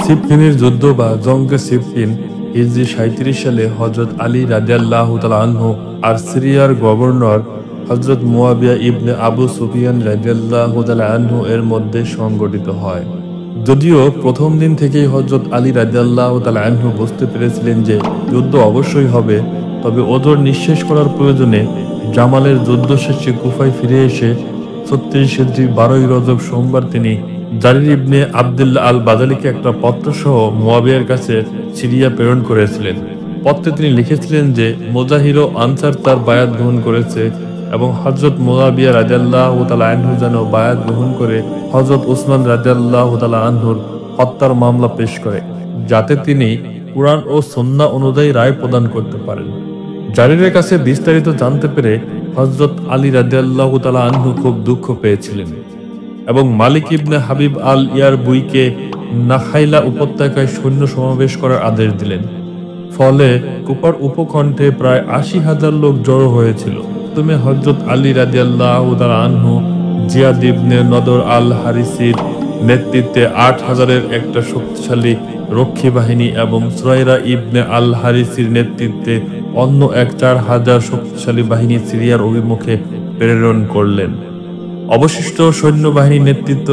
সিফফিনের যুদ্ধ বা জঙ্গে সিফফিন হিজরি 37 সালে হযরত আলী রাদিয়াল্লাহু তাআলা আনহু আর সিরিয়ার গভর্নর হযরত মুয়াবিয়া ইবনে আবু সুফিয়ান রাদিয়াল্লাহু তাআলা আনহু এর মধ্যে সংঘটিত হয়। যদিও প্রথম দিন থেকেই হযরত আলী রাদিয়াল্লাহু তাআলা আনহু বুঝতে পেরেছিলেন যে যুদ্ধ অবশ্যই হবে, তবে ওজর নিঃশেষ করার প্রয়োজনে জামালের যুদ্ধ শেষে কুফায় ফিরে এসে 36 হিজরি 12 রজব সোমবার তিনি জারির ইবনে আবদুল্লাহ আল বাজালিকে একটা পত্র সহ মুয়াবিয়ার কাছে সিরিয়া প্রেরণ করেছিলেন। পত্রে তিনি লিখেছিলেন যে মুজাহির ও আনসার তার বায়াত গ্রহণ করেছে এবং হযরত মুয়াবিয়া রাদিয়াল্লাহু তাআলা আনহু যেন বায়াত গ্রহণ করে হযরত উসমান রাদিয়াল্লাহু তাআলা আনহুর হত্যার মামলা পেশ করে, যাতে তিনি কুরআন ও সুন্নাহ অনুযায়ী রায় প্রদান করতে পারেন। জারিরের কাছে বিস্তারিত জানতে পেরে হযরত আলী রাদিয়াল্লাহু তাআলা আনহু খুব দুঃখ পেয়েছিলেন এবং মালিক ইবনে হাবিব আল ইয়ারবুইকে নাখাইলা উপত্যকায় সৈন্য সমাবেশ করার আদেশ দিলেন। ফলে কুফার উপকণ্ঠে প্রায় 80,000 লোক জড়ো হয়েছিল। প্রথমে হযরত আলী রাদিয়াল্লাহু তাআলা আনহু জিয়াদ ইবনে নদর আল হারিসির নেতৃত্বে 8,000-এর একটা শক্তিশালী রক্ষী বাহিনী এবং সুরাইরা ইবনে আল হারিসির নেতৃত্বে অন্য এক 4,000 শক্তিশালী বাহিনী সিরিয়ার অভিমুখে প্রেরণ করলেন। অবশিষ্ট সৈন্যবাহিনীর নেতৃত্ব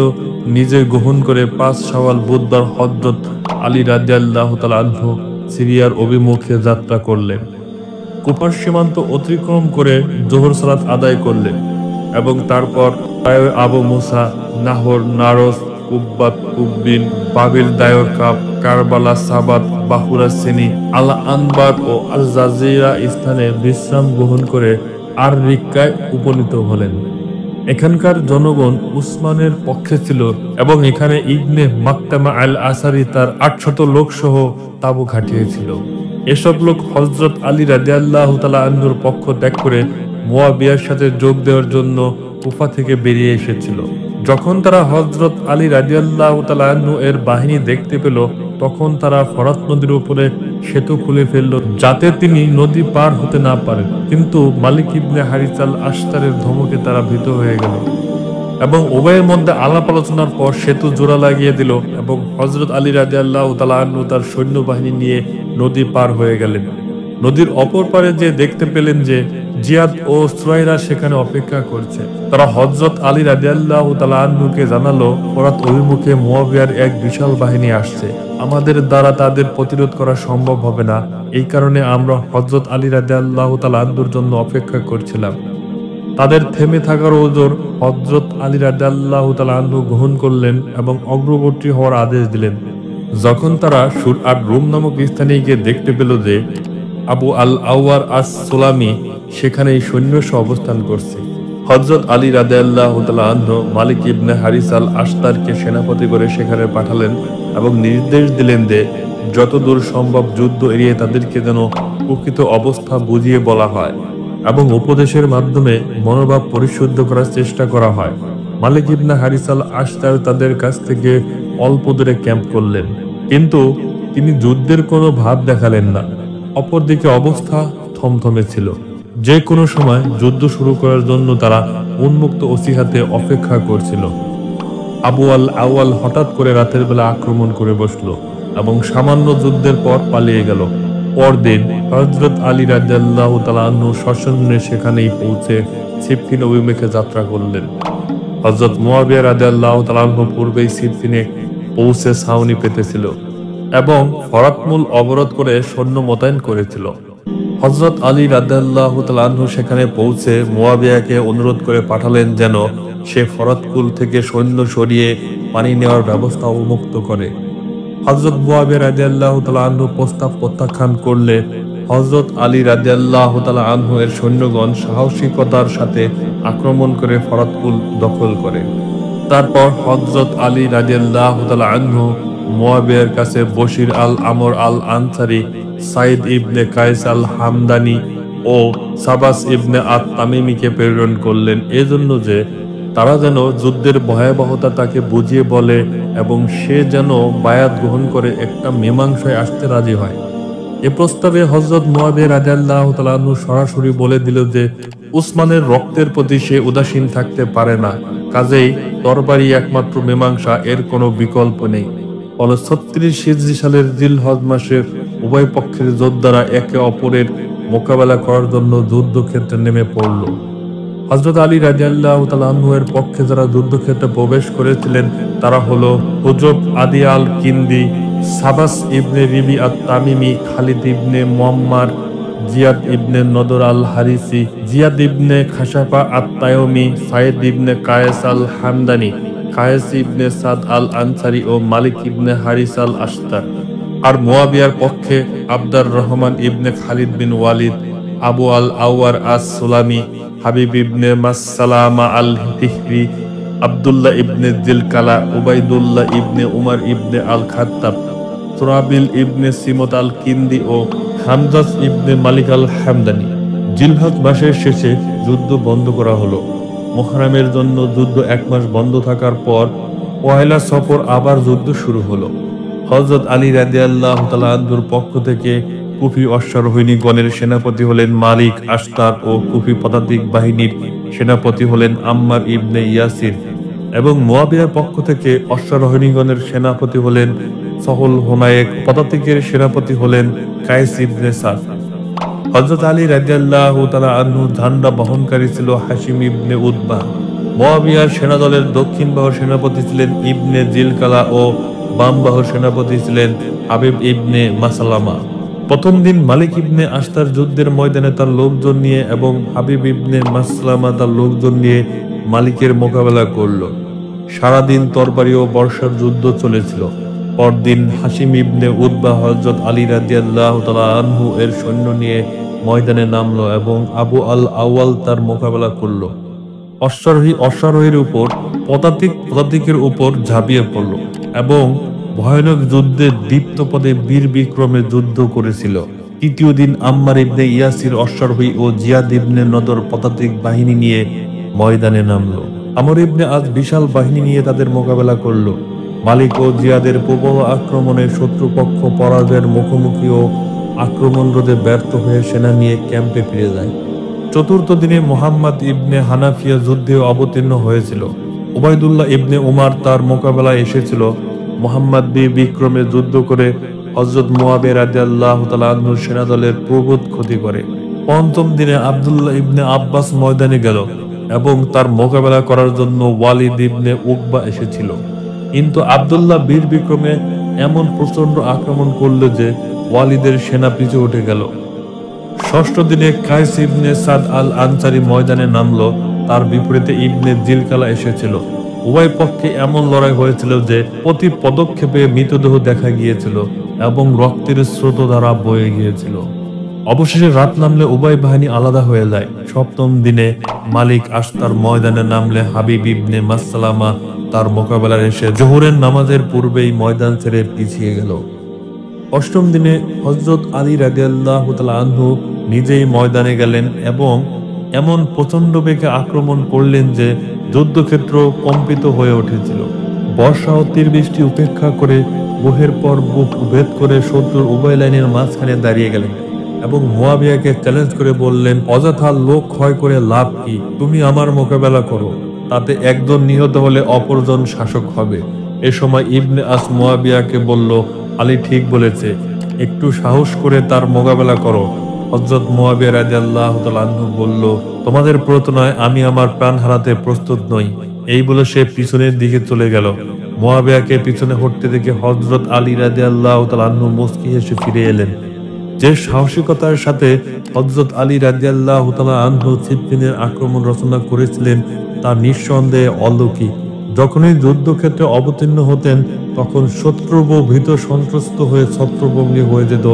নিজে গ্রহণ করে 5 শাওয়াল বুধবার হযরত আলী রাদিয়াল্লাহু তাআলা আনহু সিরিয়ার অভিমুখে যাত্রা করলেন। কুফার সীমান্ত অতিক্রম করে জোহর সালাত আদায় করলেন এবং তারপর আবু মুসা, নাহর, নারস, কুব্বাত, কুব্বিন, বাবিল দায়কাব, কারবালা, সাবাত, বাহুরা সেনি, আল আনবার ও আল জাজিরা স্থানে বিশ্রাম গ্রহণ করে আর রিক্কায় উপনীত হলেন। এখানকার জনগণ উসমানের পক্ষে ছিল এবং এখানে ইবনে মাকতামা আল আসারি তার 800 লোক সহ তাঁবু খাটিয়েছিল। এসব লোক হযরত আলী রাদিয়াল্লাহু তাআলা আনহুর পক্ষ ত্যাগ করে মুয়াবিয়ার সাথে যোগ দেওয়ার জন্য কুফা থেকে বেরিয়ে এসেছিল। যখন তারা হযরত আলী রাদিয়াল্লাহু তাআলা আনহু এর বাহিনী দেখতে পেল, তখন তারা ফরাত নদীর উপরে সেতু খুলে ফেলল যাতে তিনি নদী পার হতে না পারেন। কিন্তু মালিক ইবনে হারিস আল আশতারের ধমকে তারা ভীত হয়ে গেল এবং উভয়ের মধ্যে আলাপ আলোচনার পর সেতু জোড়া লাগিয়ে দিল এবং হযরত আলী রাদিয়াল্লাহু তাআলা আনহু তার সৈন্যবাহিনী নিয়ে নদী পার হয়ে গেলেন। নদীর অপর পারে যে দেখতে পেলেন যে জিয়াদ ও সুরাইরা সেখানে অপেক্ষা করছে। তারা হযরত আলী রাদিয়াল্লাহু তাআলা আনহুকে জানালো, ফরাত অভিমুখে মুয়াবিয়ার এক বিশাল বাহিনী আসছে, আমাদের দ্বারা তাদের প্রতিরোধ করা সম্ভব হবে না। এই কারণে আমরা হযরত আলী রাদিয়াল্লাহু তাআলা আনহুর জন্য অপেক্ষা করছিলাম। তাদের থেমে থাকার ওজর হযরত আলী রাদিয়াল্লাহু তাআলা আনহু গ্রহণ করলেন এবং অগ্রবর্তী হওয়ার আদেশ দিলেন। যখন তারা সুর আর রুম নামক স্থানে গিয়ে দেখতে পেল যে আবু আল আওয়ার আস সুলামি সেখানেই সৈন্য অবস্থান করছে, হযরত আলী রাদিয়াল্লাহু তাআলা আনহু মালিক ইবনে হারিস আল আশতারকে সেনাপতি করে সেখানে পাঠালেন এবং নির্দেশ দিলেন যে যতদূর সম্ভব যুদ্ধ এড়িয়ে তাদেরকে যেন প্রকৃত অবস্থা বুঝিয়ে বলা হয় এবং উপদেশের মাধ্যমে মনোভাব পরিশুদ্ধ করার চেষ্টা করা হয়। মালিক ইবনে হারিস আল আশতার তাদের কাছ থেকে অল্প দূরে ক্যাম্প করলেন, কিন্তু তিনি যুদ্ধের কোনো ভাব দেখালেন না। অপরদিকে অবস্থা থমথমে ছিল। যে কোনো সময় যুদ্ধ শুরু করার জন্য তারা উন্মুক্ত ওসিহাতে অপেক্ষা করছিল। আবু আল আওয়াল হঠাৎ করে রাতের বেলা আক্রমণ করে বসলো এবং সামান্য যুদ্ধের পর পালিয়ে গেল। পরদিন হযরত আলী রাদিয়াল্লাহু তাআলা আনহু সসৈন্যে সেখানেই পৌঁছে সিফফিন অভিমুখে যাত্রা করলেন। হযরত মুয়াবিয়া রাদিয়াল্লাহু তাআলা আনহু পূর্বেই সিফফিনে পৌঁছে ছাউনি পেতেছিল এবং ফরাত মূল অবরোধ করে সৈন্য মোতায়েন করেছিল। হযরত আলী রাদিয়াল্লাহু তাআলা আনহু সেখানে পৌঁছে মুয়াবিয়াকে অনুরোধ করে পাঠালেন যেন সে ফরাত কুল থেকে সৈন্য সরিয়ে পানি নেওয়ার ব্যবস্থা উন্মুক্ত করে। হযরত মুয়াবিয়া রাদিয়াল্লাহু তাআলা আনহু প্রস্তাব প্রত্যাখ্যান করলে হযরত আলী রাদিয়াল্লাহু তাআলা আনহু এর সৈন্যগণ সাহসিকতার সাথে আক্রমণ করে ফরাত কুল দখল করে। তারপর হযরত আলী রাদিয়াল্লাহু তাআলা আনহু মুয়াবিয়ার কাছে বশির আল আমর আল Ansari, Saeed ibn Qays al হামদানি ও সাবাস ইবনে আত তামিমিকে প্রেরণ করলেন, এজন্য যে তারা যেন যুদ্ধের ভয়াবহতা তাকে বুঝিয়ে বলে এবং সে যেন বায়াত গ্রহণ করে একটা মীমাংসায় আসতে রাজি হয়। এ প্রস্তাবে হযরত মুয়াবিয়া রাদিয়াল্লাহু তাআলা আনহু সরাসরি বলে দিল যে উসমানের রক্তের প্রতি সে উদাসীন থাকতে পারে না, কাজেই তরবারি একমাত্র মীমাংসা, এর কোনো বিকল্প নেই। ফলে 36 হিজরি সালের জিলহজ মাসে উভয় পক্ষের যোদ্ধারা একে অপরের মোকাবেলা করার জন্য যুদ্ধক্ষেত্রে নেমে পড়ল। হযরত আলী রাদিয়াল্লাহু তাআলা আনহু এর পক্ষে যারা যুদ্ধক্ষেত্রে প্রবেশ করেছিলেন তারা হলো হুজব আদি al Kindi, Shabath ibn Ribi at Tamimi, Khalid ibn Muammar, Ziyad ibn Nadr al Harithi, Ziyad ibn Khasafa at Taymi, Said ibn Qays al Hamdani, Qays ibn Sad al Ansari ও Malik ibn Harith al Ashtar. আর মুয়াবিয়ার পক্ষে Abdur Rahman ibn Khalid bin Walid, Abu al Awar as Sulami, Habib ibn Maslama al Fihri, Abdullah ibn Dhulkala, Ubaydullah ibn Umar ibn al Khattab, Shurahbil ibn Simt al Kindi ও হামজাস ইবনে মালিক আল হামদানি। জিলহজ মাসের শেষে যুদ্ধ বন্ধ করা হলো। মুহররমের জন্য যুদ্ধ 1 মাস বন্ধ থাকার পর পয়লা সফর আবার যুদ্ধ শুরু হলো। হযরত আলী রাদিয়াল্লাহু তাআলা আনহুর পক্ষ থেকে কুফি অশ্বারোহীগণের সেনাপতি হলেন মালিক আশতার ও কুফি পদাতিক বাহিনীর সেনাপতি হলেন আম্মার ইবনে ইয়াসির এবং মুয়াবিয়ার পক্ষ থেকে অশ্বারোহীগণের সেনাপতি হলেন সহল হুনায়েক, পদাতিকের সেনাপতি হলেন কায়েস ইবনে সাদ। হযরত আলী রাদিয়াল্লাহু তাআলা আনহু ঝান্ডা বহনকারী ছিল হাশিম ইবনে উতবা। মুয়াবিয়ার সেনাদলের দক্ষিণ বাহুর সেনাপতি ছিলেন ইবনে জিলকালা ও বাম বাহুর সেনাপতি ছিলেন হাবিব ইবনে মাসলামা। প্রথম দিন মালিক ইবনে আশতার যুদ্ধের ময়দানে তার লোকজন নিয়ে এবং হাবিব ইবনে মাসলামা তার লোকজন নিয়ে মালিকের মোকাবেলা করল। সারাদিন তরবারি ও বর্ষার যুদ্ধ চলেছিল। পরদিন হাশিম ইবনে উতবা হযরত আলী রাদিয়াল্লাহু তাআলা আনহু এর সৈন্য নিয়ে ময়দানে নামলো এবং আবু আল আওয়াল তার মোকাবেলা করল। অশ্বারোহীর উপর পদাতিকের উপর ঝাঁপিয়ে পড়ল এবং ভয়ানক যুদ্ধে দীপ্ত পদে বীর বিক্রমে যুদ্ধ করেছিল। তৃতীয় দিন আম্মার ইবনে ইয়াসির অশ্বারোহী ও জিয়াদ ইবনে নদর পদাতিক বাহিনী নিয়ে ময়দানে নামলো। আমর ইবনে আজ বিশাল বাহিনী নিয়ে তাদের মোকাবেলা করল। মালিক ও জিয়াদের প্রবল আক্রমণে শত্রুপক্ষ পরাজয়ের মুখোমুখি ও আক্রমণ রোধে ব্যর্থ হয়ে সেনা নিয়ে ক্যাম্পে ফিরে যায়। চতুর্থ দিনে মুহাম্মদ ইবনে হানাফিয়া যুদ্ধে অবতীর্ণ হয়েছিল। উবাইদুল্লাহ ইবনে উমার তার মোকাবেলায় এসেছিল। মুহাম্মদ বিক্রমে যুদ্ধ করে হযরত মুয়াবিয়া রাদিয়াল্লাহু তাআলা আনহুর সেনাদলের প্রভূত ক্ষতি করে। পঞ্চম দিনে আব্দুল্লাহ ইবনে আব্বাস ময়দানে গেল এবং তার মোকাবেলা করার জন্য ওয়ালিদ ইবনে উকবা এসেছিল। কিন্তু আব্দুল্লাহ বীর বিক্রমে এমন প্রচন্ড আক্রমণ করল যে ওয়ালিদের সেনা পিছু উঠে গেল। ষষ্ঠ দিনে Kayes ibn Sad al Ansari ময়দানে নামলো। তার বিপরীতে ইবনে জিলকালা এসেছিল। উভয় পক্ষে এমন লড়াই হয়েছিল যে প্রতি পদক্ষেপে মৃতদেহ দেখা গিয়েছিল এবং রক্তের স্রোতধারা বয়ে গিয়েছিল। অবশেষে রাত নামলে উভয় বাহিনী আলাদা হয়ে যায়। সপ্তম দিনে মালিক আশতার ময়দানে নামলে হাবিব ইবনে মাসলামা তার মোকাবেলায় এসে জোহরের নামাজের পূর্বেই ময়দান ছেড়ে পিছিয়ে গেল। অষ্টম দিনে হযরত আলী রাদিয়াল্লাহু তাআলা আনহু নিজেই ময়দানে গেলেন এবং এমন প্রচন্ড বেগে আক্রমণ করলেন যে যুদ্ধক্ষেত্র কম্পিত হয়ে উঠেছিল। বর্ষা ও তীর বৃষ্টি উপেক্ষা করে বুহের পর বুক ভেদ করে শত্রুর উভয় লাইনের মাঝখানে দাঁড়িয়ে গেলেন এবং মুয়াবিয়াকে চ্যালেঞ্জ করে বললেন, অযথা লোক ক্ষয় করে লাভ কি? তুমি আমার মোকাবেলা করো, তাতে একজন নিহত হলে অপরজন শাসক হবে। এ সময় ইবনে আস মুয়াবিয়াকে বলল, আলী ঠিক বলেছে, একটু সাহস করে তার মোকাবেলা করো। হযরত মুয়াবিয়া রাদিয়াল্লাহু তাআলা আনহু বলল, তোমাদের প্ররোচনায় আমি আমার প্রাণ হারাতে প্রস্তুত নই। এই বলে সে পিছনের দিকে চলে গেল। মুয়াবিয়াকে পিছনে হটতে দেখে হযরত আলী রাদিয়াল্লাহু তাআলা আনহু মুস্কি হেসে ফিরে এলেন। যে সাহসিকতার সাথে হযরত আলী রাদিয়াল্লাহু তাআলা আনহু সিফফিনের আক্রমণ রচনা করেছিলেন তা নিঃসন্দেহে অলৌকিক। যখনই যুদ্ধক্ষেত্রে অবতীর্ণ হতেন তখন শত্রু ভীত সন্ত্রস্ত হয়ে ছত্রভঙ্গী হয়ে যেত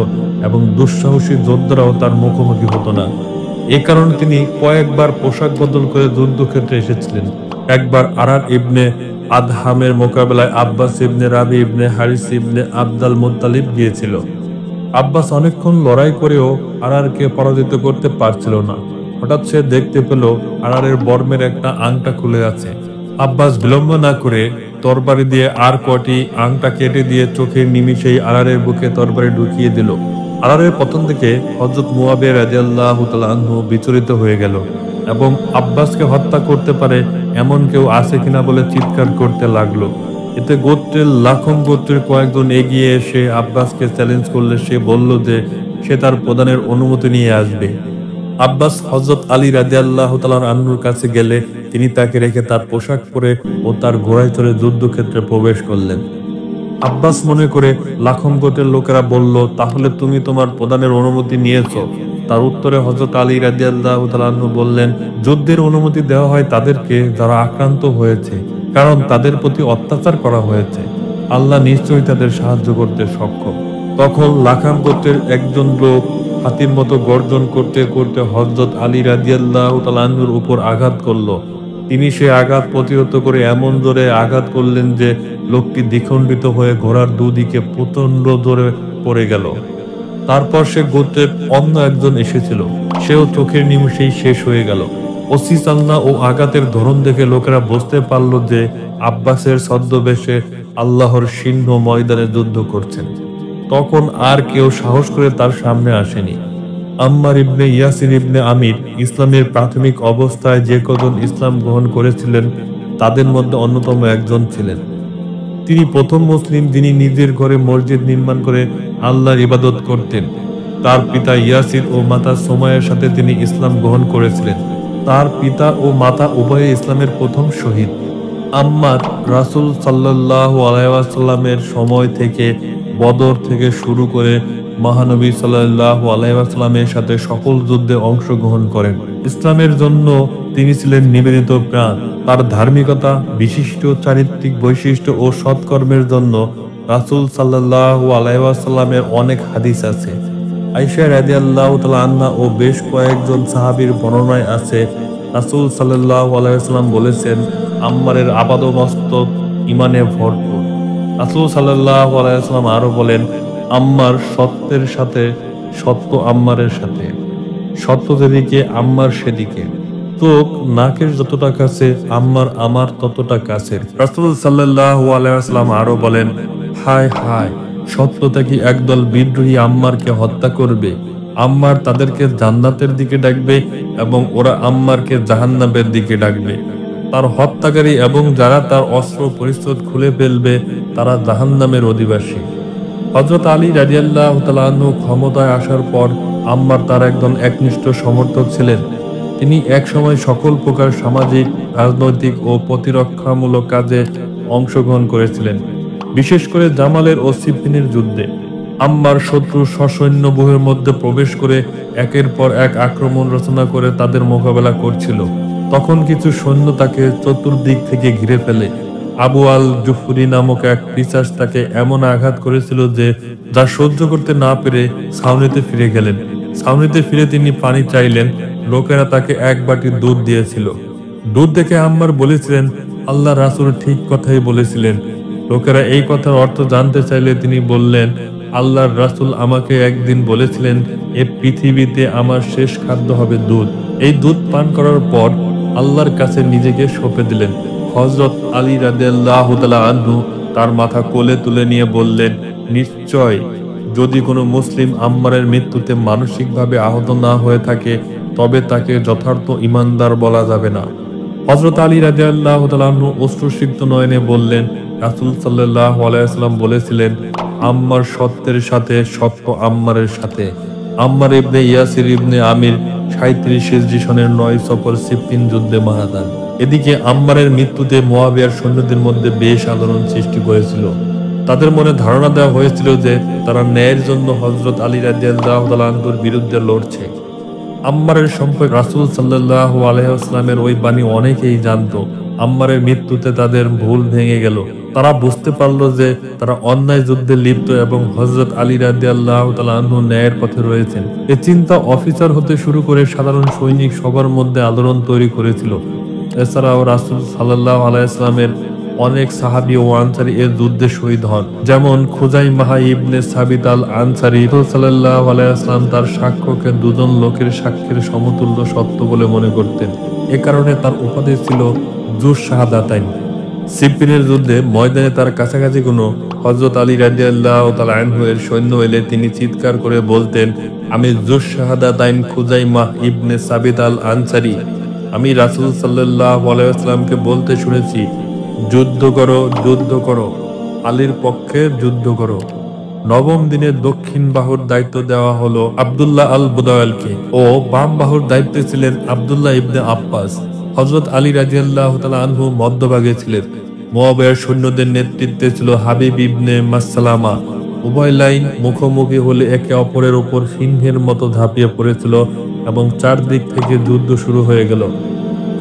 এবং দুঃসাহসী যোদ্ধারাও তার মুখোমুখি হতো না। এ কারণে তিনি কয়েকবার পোশাক বদল করে যুদ্ধক্ষেত্রে এসেছিলেন। একবার আরার ইবনে আদহামের মোকাবেলায় আব্বাস ইবনে রাবি ইবনে হারিস ইবনে আব্দুল মুত্তালিব গিয়েছিল। আব্বাস অনেকক্ষণ লড়াই করেও আরারকে পরাজিত করতে পারছিল না। হঠাৎ সে দেখতে পেল আরারের বর্মের একটা আংটা খুলে আছে। আব্বাস বিলম্ব না করে তরবারি দিয়ে আর কটি আংটা কেটে দিয়ে চোখের নিমিষেই আরারের বুকে তরবারি ঢুকিয়ে দিল। আরারের পতন থেকে হযরত মুয়াবিয়া রাদিয়াল্লাহু তাআলা আনহু বিচলিত হয়ে গেল এবং আব্বাসকে হত্যা করতে পারে এমন কেউ আছে কিনা বলে চিৎকার করতে লাগলো। এতে গোত্রের লাখম গোত্রের কয়েকজন এগিয়ে এসে আব্বাসকে চ্যালেঞ্জ করলে সে বলল যে সে তার প্রধানের অনুমতি নিয়ে আসবে। আব্বাস হযরত আলী রাদিয়াল্লাহু তাআলা আনহুর কাছে গেলে তিনি তাকে রেখে তার পোশাক পরে ও তার ঘোড়ায় চড়ে যুদ্ধক্ষেত্রে প্রবেশ করলেন। আব্বাস মনে করে লাখম গোত্রের লোকেরা বলল, তাহলে তুমি তোমার প্রধানের অনুমতি নিয়েছো? তার উত্তরে হযরত আলী রাদিয়াল্লাহু তাআলা আনহু বললেন, যুদ্ধের অনুমতি দেওয়া হয় তাদেরকে যারা আক্রান্ত হয়েছে, কারণ তাদের প্রতি অত্যাচার করা হয়েছে। আল্লাহ নিশ্চয়ই তাদের সাহায্য করতে সক্ষম। তখন লাখাম গোত্রের একজন লোক হাতির মতো গর্জন করতে করতে হযরত আলী রাদিয়াল্লাহু তাআলা আনহুর উপর আঘাত করল। তিনি সে আঘাত প্রতিহত করে এমন জোরে আঘাত করলেন যে লোকটি দ্বিখণ্ডিত হয়ে ঘোড়ার দুদিকে প্রচন্ড জোরে পড়ে গেল। তারপর সে গোত্রের অন্য একজন এসেছিল, সেও চোখের নিমেষেই শেষ হয়ে গেল। ওসি চালনা ও আঘাতের ধরন দেখে লোকেরা বুঝতে পারল যে আব্বাসের ছদ্মবেশে আল্লাহর সিংহ ময়দানে যুদ্ধ করছেন। তখন আর কেউ সাহস করে তার সামনে আসেনি। আম্মার ইবনে ইয়াসির ইবনে আমির ইসলামের প্রাথমিক অবস্থায় যে কজন ইসলাম গ্রহণ করেছিলেন তাদের মধ্যে অন্যতম একজন ছিলেন। তিনি প্রথম মুসলিম যিনি নিজের ঘরে মসজিদ নির্মাণ করে আল্লাহর ইবাদত করতেন। তার পিতা ইয়াসির ও মাতা সুমাইয়ার সাথে তিনি ইসলাম গ্রহণ করেছিলেন। তার পিতা ও মাতা উভয়ে ইসলামের প্রথম শহীদ। আম্মার রাসূল সাল্লাল্লাহু আলাইহি ওয়াসাল্লামের সময় থেকে বদর থেকে শুরু করে মহানবী সাল্লাল্লাহু আলাইহি ওয়াসাল্লামের সাথে সকল যুদ্ধে অংশগ্রহণ করেন। ইসলামের জন্য তিনি ছিলেন নিবেদিত প্রাণ। তার ধার্মিকতা, বিশিষ্ট চারিত্রিক বৈশিষ্ট্য ও সৎকর্মের জন্য রাসূল সাল্লাল্লাহু আলাইহি ওয়াসাল্লামের অনেক হাদিস আছে। আয়েশা রাদিয়াল্লাহু তাআলা আনহা ও বেশ কয়েকজন সাহাবীর বর্ণনায় আছে, রাসূল সাল্লাল্লাহু আলাইহি ওয়াসাল্লাম বলেছেন, আম্মারের আপাদমস্তক ঈমানে ভরপুর। রাসূল সাল্লাল্লাহু আলাইহি ওয়াসাল্লাম আরো বলেন, আম্মার সত্যের সাথে, সত্য আম্মারের সাথে, সত্য যেদিকে আম্মার সেদিকে। চোখ নাকের যতটা কাছে আম্মার আমার ততটা কাছে। রাসূল সাল্লাল্লাহু আলাইহি ওয়াসাল্লাম আরো বলেন, হায় হায়, সত্যতা কি একদল বিদ্রোহী আম্মারকে হত্যা করবে। আম্মার তাদেরকে জান্নাতের দিকে ডাকবে এবং ওরা আম্মারকে জাহান্নামের দিকে ডাকবে। তার হত্যাকারী এবং যারা তার অস্ত্র পরিচ্ছদ খুলে ফেলবে তারা জাহান্নামের অধিবাসী। হযরত আলী রাদিয়াল্লাহু তাআলা আনহু ক্ষমতায় আসার পর আম্মার তার একজন একনিষ্ঠ সমর্থক ছিলেন। তিনি একসময় সকল প্রকার সামাজিক, রাজনৈতিক ও প্রতিরক্ষামূলক কাজে অংশগ্রহণ করেছিলেন, বিশেষ করে জামালের ও সিফিনের যুদ্ধে। আম্মার শত্রু সসৈন্য ব্যূহের মধ্যে প্রবেশ করে একের পর এক আক্রমণ রচনা করে তাদের মোকাবেলা করছিল। তখন কিছু সৈন্য তাকে চতুর্দিক থেকে ঘিরে ফেলে। আবু আল জুফরি নামক এক পিশাচ তাকে এমন আঘাত করেছিল যে যা সহ্য করতে না পেরে ছাউনিতে ফিরে গেলেন। ছাউনিতে ফিরে তিনি পানি চাইলেন। লোকেরা তাকে এক বাটি দুধ দিয়েছিল। দুধ দেখে আম্মার বলেছিলেন, আল্লাহ রাসূল ঠিক কথাই বলেছিলেন। লোকেরা এই কথার অর্থ জানতে চাইলে তিনি বললেন, আল্লাহর রাসূল আমাকে একদিন বলেছিলেন, এ পৃথিবীতে আমার শেষ খাদ্য হবে দুধ। এই দুধ পান করার পর আল্লাহর কাছে নিজেকে সঁপে দিলেন। হযরত আলী রাদিয়াল্লাহু তাআলা আনহু তার মাথা কোলে তুলে নিয়ে বললেন, নিশ্চয় যদি কোনো মুসলিম আম্মারের মৃত্যুতে মানসিকভাবে আহত না হয়ে থাকে তবে তাকে যথার্থ ঈমানদার বলা যাবে না। হযরত আলী রাদিয়াল্লাহু তাআলা আনহু অশ্রুসিক্ত নয়নে বললেন, রাসূল সাল্লাল্লাহু আলাইহি ওয়াসাল্লাম বলেছিলেন, আম্মার সত্যের সাথে, সত্য আম্মারের সাথে। আম্মার ইবনে ইয়াসির ইবনে আমির 37 হিজরি সনের 9 সফর সিফিন যুদ্ধে মারা যান। এদিকে আম্মারের মৃত্যুতে মুয়াবিয়ার সৈন্যদের মধ্যে বেশ আলোড়ন সৃষ্টি করেছিল। তাদের মনে ধারণা দেওয়া হয়েছিল যে তারা ন্যায়ের জন্য হযরত আলী রাদিয়াল্লাহু তাআলা আনহুর বিরুদ্ধে লড়ছে। আম্মারের সম্পর্কে রাসূল সাল্লাল্লাহু আলাইহি ওয়াসাল্লামের ওই বাণী অনেকেই জানতো। আম্মারের মৃত্যুতে তাদের ভুল ভেঙে গেল। তারা বুঝতে পারল যে তারা অন্যায় যুদ্ধে লিপ্ত এবং হযরত আলী রাদিয়াল্লাহু তাআলা আনহু ন্যায়ের পথে রয়েছেন। এই চিন্তা অফিসার হতে শুরু করে সাধারণ সৈনিক সবার মধ্যে আলোড়ন তৈরি করেছিল। এছাড়াও রাসূল সাল্লাল্লাহু আলাইহি ওয়াসাল্লামের অনেক সাহাবী ও আনসারী এর যুদ্ধে শহীদ হন, যেমন খুজাইমাহ ইবনে সাবিত আল আনসারী। রাসূল সাল্লাল্লাহু আলাইহি ওয়াসাল্লাম তার সাক্ষ্যকে দুজন লোকের সাক্ষ্যের সমতুল্য সত্য বলে মনে করতেন। এ কারণে তার উপাধি ছিল জুস শাহাদাতাইন। সিফিনের যুদ্ধে ময়দানে তার কাছাকাছি কোনো হযরত আলী রাদিয়াল্লাহু তাআলা আনহু এর সৈন্য এলে তিনি চিৎকার করে বলতেন, আমি জুস শাহাদাতাইন খুজাইমাহ ইবনে সাবিত আল আনসারী। আমি রাসূল সাল্লাল্লাহু আলাইহি ওয়াসাল্লামকে বলতে শুনেছি, যুদ্ধ করো, যুদ্ধ করো, আলীর পক্ষে যুদ্ধ করো। নবম দিনে দক্ষিণ বাহুর দায়িত্ব দেওয়া হলো আব্দুল্লাহ আল বুদাওয়ালকে ও বাম বাহুর দায়িত্বে ছিলেন আব্দুল্লাহ ইবনে আব্বাস। হযরত আলী রাদিয়াল্লাহু তাআলা আনহু মধ্যভাগে ছিলেন। মুয়াবিয়ার সৈন্যদের নেতৃত্বে ছিল হাবিব ইবনে মাসলামা। উভয় লাইন মুখোমুখি হলে একে অপরের উপর সিংহের মতো ঝাঁপিয়ে পড়েছিল এবং চারদিক থেকে যুদ্ধ শুরু হয়ে গেল।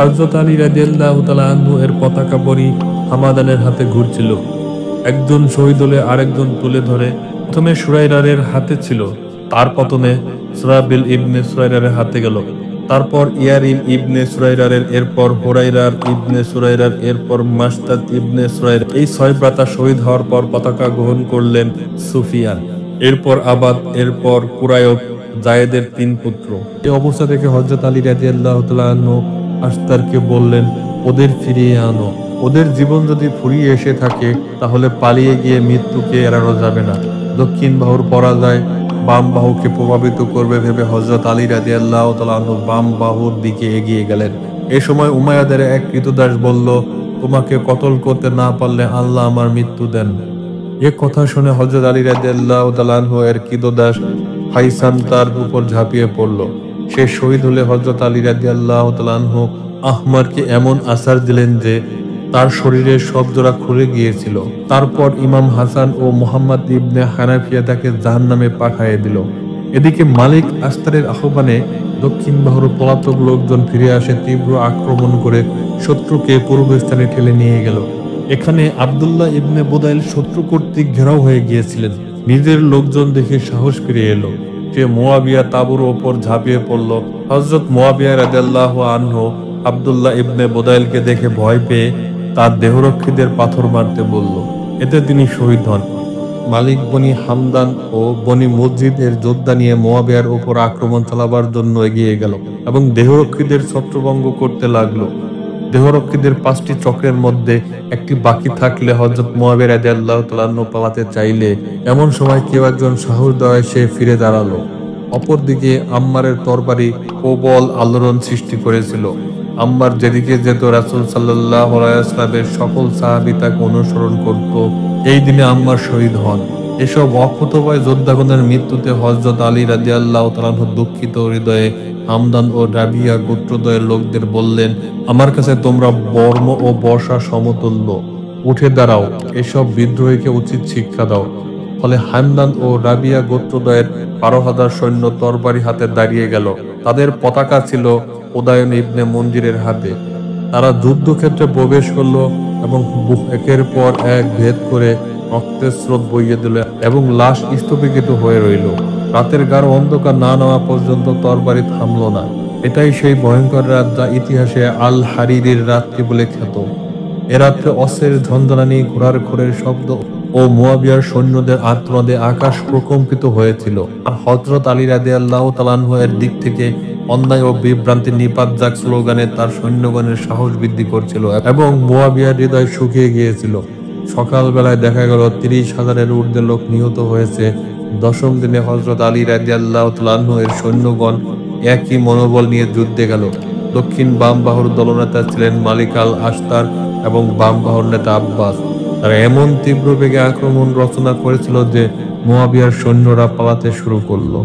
হযরত আলী রাদিয়াল্লাহু তাআলা আনহু এর পতাকা বনি হামাদানের হাতে ঘুরছিল। একজন শহীদ হলে আরেকজন তুলে ধরে। প্রথমে সুরাইরারের হাতে ছিল, তার পতনে সুরাবিল ইবনে সুরাইরারের হাতে গেল। তারপর ইয়ারিম ইবনে সুরাইরারের, এরপর হুরাইরার ইবনে সুরাইরার, এরপর মাসতাদ ইবনে সুরাইরার। এই 6 ভ্রাতা শহীদ হওয়ার পর পতাকা গ্রহণ করলেন সুফিয়ান, এরপর আবাদ, এরপর কুরায়ব, জায়েদের 3 পুত্র। এই অবস্থা থেকে হযরত আলী রাদিয়াল্লাহু তাআলা আনহু আশতারকে বললেন, ওদের ফিরিয়ে আনো। ওদের জীবন যদি ফুরিয়ে এসে থাকে তাহলে পালিয়ে গিয়ে মৃত্যুকে এড়ানো যাবে না। দক্ষিণ বাহুর পরাজয় বাম বাহুকে প্রভাবিত করবে ভেবে হযরত আলী রাদিয়াল্লাহু তাআলা আনহু বাম বাহুর দিকে এগিয়ে গেলেন। এ সময় উমাইয়াদের এক কৃতদাস বলল, তোমাকে কতল করতে না পারলে আল্লাহ আমার মৃত্যু দেন। এ কথা শুনে হযরত আলী রাদিয়াল্লাহু তাআলা আনহু এর কৃতদাস ফাইসান তার উপর ঝাঁপিয়ে পড়ল। সে শহীদ হলে হযরত আলী রাদিয়াল্লাহু তাআলা আনহু আহমারকে এমন আছাড় দিলেন যে তার শরীরের সব জোড়া খুলে গিয়েছিল। তারপর ইমাম হাসান ও মুহাম্মদ ইবনে হানাফিয়া তাকে জাহান্নামে পাঠিয়ে দিল। এদিকে মালিক আশতারের আহ্বানে দক্ষিণ বাহুর পলাতক লোকজন ফিরে আসে, তীব্র আক্রমণ করে শত্রুকে পূর্বস্থানে ঠেলে নিয়ে গেল। এখানে আব্দুল্লাহ ইবনে বুদাইল শত্রু কর্তৃক ঘেরাও হয়ে গিয়েছিলেন। নিজের লোকজন দেখে সাহস ফিরে এলো। সে মুয়াবিয়া তাবুর ওপর ঝাঁপিয়ে পড়ল। হযরত মুয়াবিয়া রাদিয়াল্লাহু আনহু আব্দুল্লাহ ইবনে বুদাইলকে দেখে ভয় পেয়ে তার দেহরক্ষীদের পাথর মারতে বলল। এতে তিনি শহীদ হন। মালিক বনি হামদান ও বনি মসজিদ এর যোদ্ধা নিয়ে মুয়াবিয়ার উপর আক্রমণ চালাবার জন্য এগিয়ে গেল এবং দেহরক্ষীদের ছত্রভঙ্গ করতে লাগলো। দেহরক্ষীদের 5টি চক্রের মধ্যে একটি বাকি থাকলে হযরত মুয়াবিয়া রাদিয়াল্লাহু তাআলা আনহু পালাতে চাইলে এমন সময় কেউ একজন সাহস দেওয়ায় সে ফিরে দাঁড়ালো। অপরদিকে আম্মারের তরবারি প্রবল আলোড়ন সৃষ্টি করেছিল। আম্মার যেদিকে যেত রাসূল সাল্লাল্লাহু আলাইহি ওয়াসাল্লামের সকল সাহাবী তাকে অনুসরণ করত। এই দিনে আম্মার শহীদ হন। এসব অকুতোভয় যোদ্ধাগণের মৃত্যুতে হযরত আলী রাদিয়াল্লাহু তাআলা আনহু দুঃখিত হৃদয়ে হামদান ও রাবিয়া গোত্রদ্বয়ের লোকদের বললেন, আমার কাছে তোমরা বর্ম ও বর্ষা সমতুল্য। উঠে দাঁড়াও, এসব বিদ্রোহীকে উচিত শিক্ষা দাও। ফলে হামদান ও রাবিয়া গোত্রদ্বয়ের 12,000 সৈন্য তরবারি হাতে দাঁড়িয়ে গেল। তাদের পতাকা ছিল উদায়ন ইবনে মঞ্জিরের হাতে। তারা যুদ্ধক্ষেত্রে প্রবেশ করলো এবং একের পর এক ভেদ করে রক্তের স্রোত বইয়ে দিল এবং লাশ স্তূপীকৃত হয়ে রইল। রাতের গাঢ় অন্ধকার না নেওয়া পর্যন্ত তরবারি থামল না। এটাই সেই ভয়ঙ্কর রাত যা ইতিহাসে আল হারিরির রাত্রি বলে খ্যাত। এ রাত্রে অস্ত্রের ঝঞ্ঝনানি, ঘোড়ার খোরের শব্দ ও মুয়াবিয়ার সৈন্যদের আর্তনাদে আকাশ প্রকম্পিত হয়েছিল। আর হযরত আলী রাদিয়াল্লাহু তাআলা আনহু এর দিক থেকে অন্যায় ও বিভ্রান্তি নিপাত যাক স্লোগানে তার সৈন্যগণের সাহস বৃদ্ধি করছিল এবং মুয়াবিয়ার হৃদয় শুকিয়ে গিয়েছিল। সকালবেলায় দেখা গেল 30,000-এর ঊর্ধ্বে লোক নিহত হয়েছে। 10ম দিনে হযরত আলী রাদিয়াল্লাহু তাআলা আনহু এর সৈন্যগণ একই মনোবল নিয়ে যুদ্ধে গেল। দক্ষিণ বাম বাহুর দলনেতা ছিলেন মালিক আল আশতার এবং বাম বাহুর নেতা আব্বাস। তারা এমন তীব্র বেগে আক্রমণ রচনা করেছিল যে মুয়াবিয়ার সৈন্যরা পালাতে শুরু করলো।